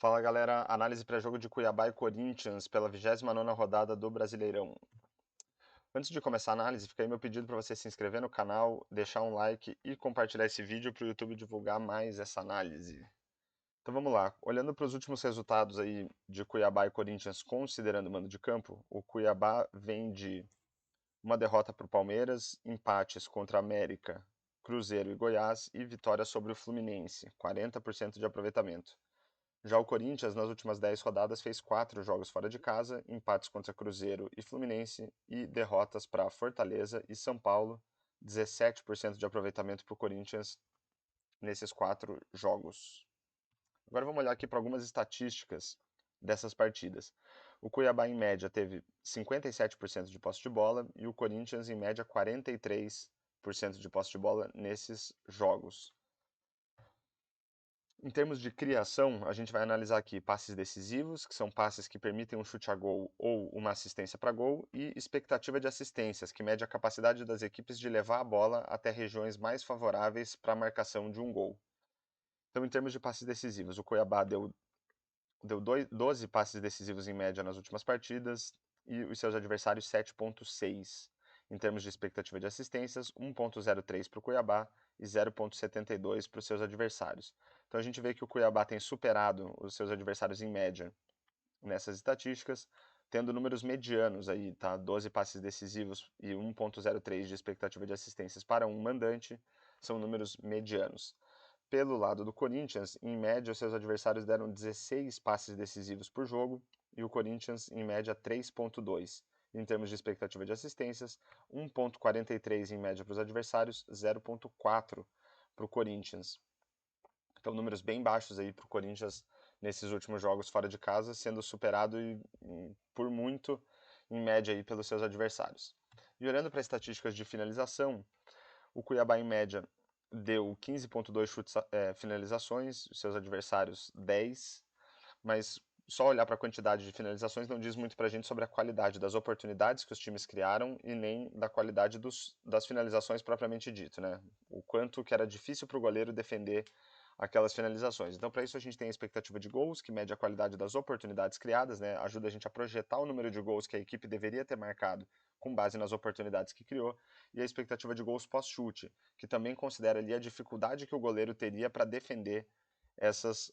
Fala galera, análise pré-jogo de Cuiabá e Corinthians pela 29ª rodada do Brasileirão. Antes de começar a análise, fica aí meu pedido para você se inscrever no canal, deixar um like e compartilhar esse vídeo para o YouTube divulgar mais essa análise. Então vamos lá, olhando para os últimos resultados aí de Cuiabá e Corinthians considerando o mando de campo, o Cuiabá vem de uma derrota para o Palmeiras, empates contra América, Cruzeiro e Goiás e vitória sobre o Fluminense, 40% de aproveitamento. Já o Corinthians, nas últimas 10 rodadas, fez 4 jogos fora de casa, empates contra Cruzeiro e Fluminense e derrotas para Fortaleza e São Paulo, 17% de aproveitamento para o Corinthians nesses 4 jogos. Agora vamos olhar aqui para algumas estatísticas dessas partidas. O Cuiabá, em média, teve 57% de posse de bola e o Corinthians, em média, 43% de posse de bola nesses jogos. Em termos de criação, a gente vai analisar aqui passes decisivos, que são passes que permitem um chute a gol ou uma assistência para gol, e expectativa de assistências, que mede a capacidade das equipes de levar a bola até regiões mais favoráveis para a marcação de um gol. Então, em termos de passes decisivos, o Cuiabá deu 12 passes decisivos em média nas últimas partidas e os seus adversários 7,6. Em termos de expectativa de assistências, 1,03 para o Cuiabá e 0,72 para os seus adversários. Então a gente vê que o Cuiabá tem superado os seus adversários em média nessas estatísticas, tendo números medianos aí, tá? 12 passes decisivos e 1,03 de expectativa de assistências para um mandante são números medianos. Pelo lado do Corinthians, em média, seus adversários deram 16 passes decisivos por jogo e o Corinthians, em média, 3,2. Em termos de expectativa de assistências, 1,43 em média para os adversários, 0,4 para o Corinthians. Então, números bem baixos aí para o Corinthians nesses últimos jogos fora de casa, sendo superado por muito, em média, aí, pelos seus adversários. E olhando para estatísticas de finalização, o Cuiabá, em média, deu 15,2 finalizações, seus adversários 10, mas só olhar para a quantidade de finalizações não diz muito para a gente sobre a qualidade das oportunidades que os times criaram e nem da qualidade das finalizações propriamente dito, né? O quanto que era difícil para o goleiro defender aquelas finalizações. Então, para isso, a gente tem a expectativa de gols, que mede a qualidade das oportunidades criadas, né? Ajuda a gente a projetar o número de gols que a equipe deveria ter marcado com base nas oportunidades que criou, e a expectativa de gols pós-chute, que também considera ali a dificuldade que o goleiro teria para defender essas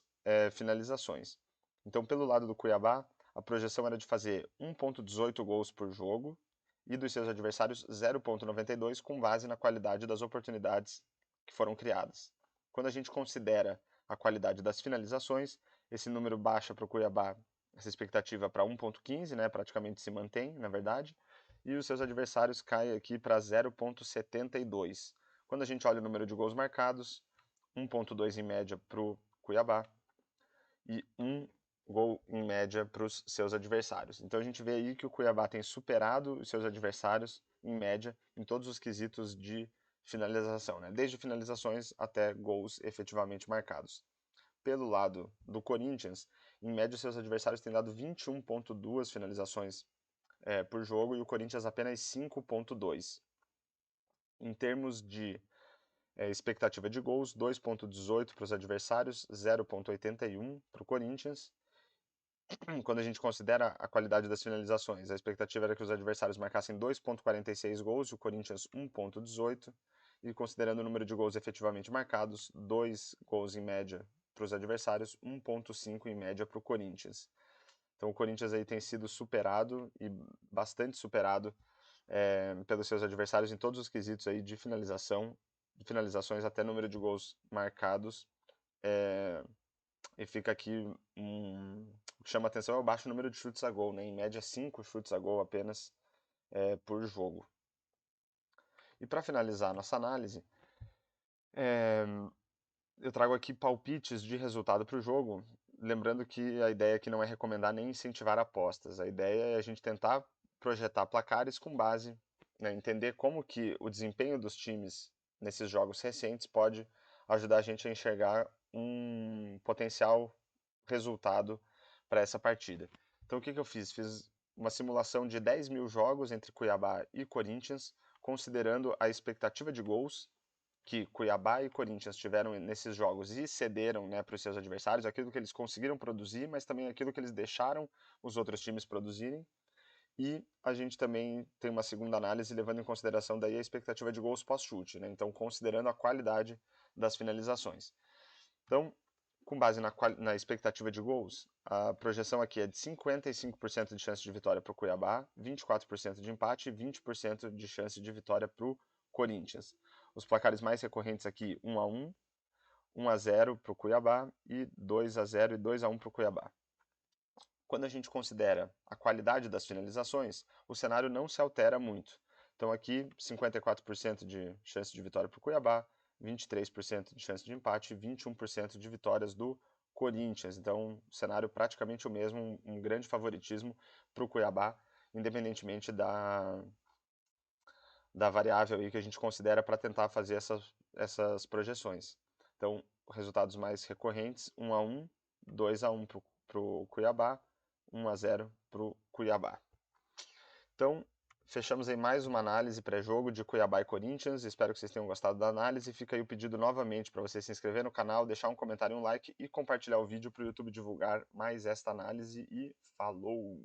finalizações. Então, pelo lado do Cuiabá, a projeção era de fazer 1,18 gols por jogo e dos seus adversários 0,92 com base na qualidade das oportunidades que foram criadas. Quando a gente considera a qualidade das finalizações, esse número baixa para o Cuiabá, essa expectativa para 1,15, né, praticamente se mantém, na verdade, e os seus adversários caem aqui para 0,72. Quando a gente olha o número de gols marcados, 1,2 em média para o Cuiabá e 1 gol em média para os seus adversários. Então a gente vê aí que o Cuiabá tem superado os seus adversários em média em todos os quesitos de finalização, né? Desde finalizações até gols efetivamente marcados. Pelo lado do Corinthians, em média seus adversários têm dado 21,2 finalizações por jogo e o Corinthians apenas 5,2. Em termos de expectativa de gols, 2,18 para os adversários, 0,81 para o Corinthians. Quando a gente considera a qualidade das finalizações, a expectativa era que os adversários marcassem 2,46 gols e o Corinthians 1,18. E considerando o número de gols efetivamente marcados, 2 gols em média para os adversários, 1,5 em média para o Corinthians. Então o Corinthians aí tem sido superado e bastante superado pelos seus adversários em todos os quesitos aí de finalização, de finalizações até número de gols marcados. E fica aqui o que chama atenção é o baixo número de chutes a gol, né? Em média 5 chutes a gol apenas por jogo. E para finalizar a nossa análise, eu trago aqui palpites de resultado para o jogo, lembrando que a ideia aqui não é recomendar nem incentivar apostas. A ideia é a gente tentar projetar placares com base, né, entender como que o desempenho dos times nesses jogos recentes pode ajudar a gente a enxergar um potencial resultado para essa partida. Então o que eu fiz? Fiz uma simulação de 10 mil jogos entre Cuiabá e Corinthians, considerando a expectativa de gols que Cuiabá e Corinthians tiveram nesses jogos e cederam, né, para os seus adversários, aquilo que eles conseguiram produzir, mas também aquilo que eles deixaram os outros times produzirem. E a gente também tem uma segunda análise levando em consideração daí a expectativa de gols pós-chute, né? Então considerando a qualidade das finalizações. Então, com base na expectativa de gols, a projeção aqui é de 55% de chance de vitória para o Cuiabá, 24% de empate e 20% de chance de vitória para o Corinthians. Os placares mais recorrentes aqui, 1-1, 1-0 para o Cuiabá e 2-0 e 2-1 para o Cuiabá. Quando a gente considera a qualidade das finalizações, o cenário não se altera muito. Então aqui, 54% de chance de vitória para o Cuiabá, 23% de chance de empate e 21% de vitórias do Corinthians. Então, cenário praticamente o mesmo, um grande favoritismo para o Cuiabá, independentemente da variável aí que a gente considera para tentar fazer essas projeções. Então, resultados mais recorrentes, 1-1, 2-1 para o Cuiabá, 1-0 para o Cuiabá. Então, fechamos aí mais uma análise pré-jogo de Cuiabá e Corinthians. Espero que vocês tenham gostado da análise. Fica aí o pedido novamente para você se inscrever no canal, deixar um comentário e um like e compartilhar o vídeo para o YouTube divulgar mais esta análise. E falou!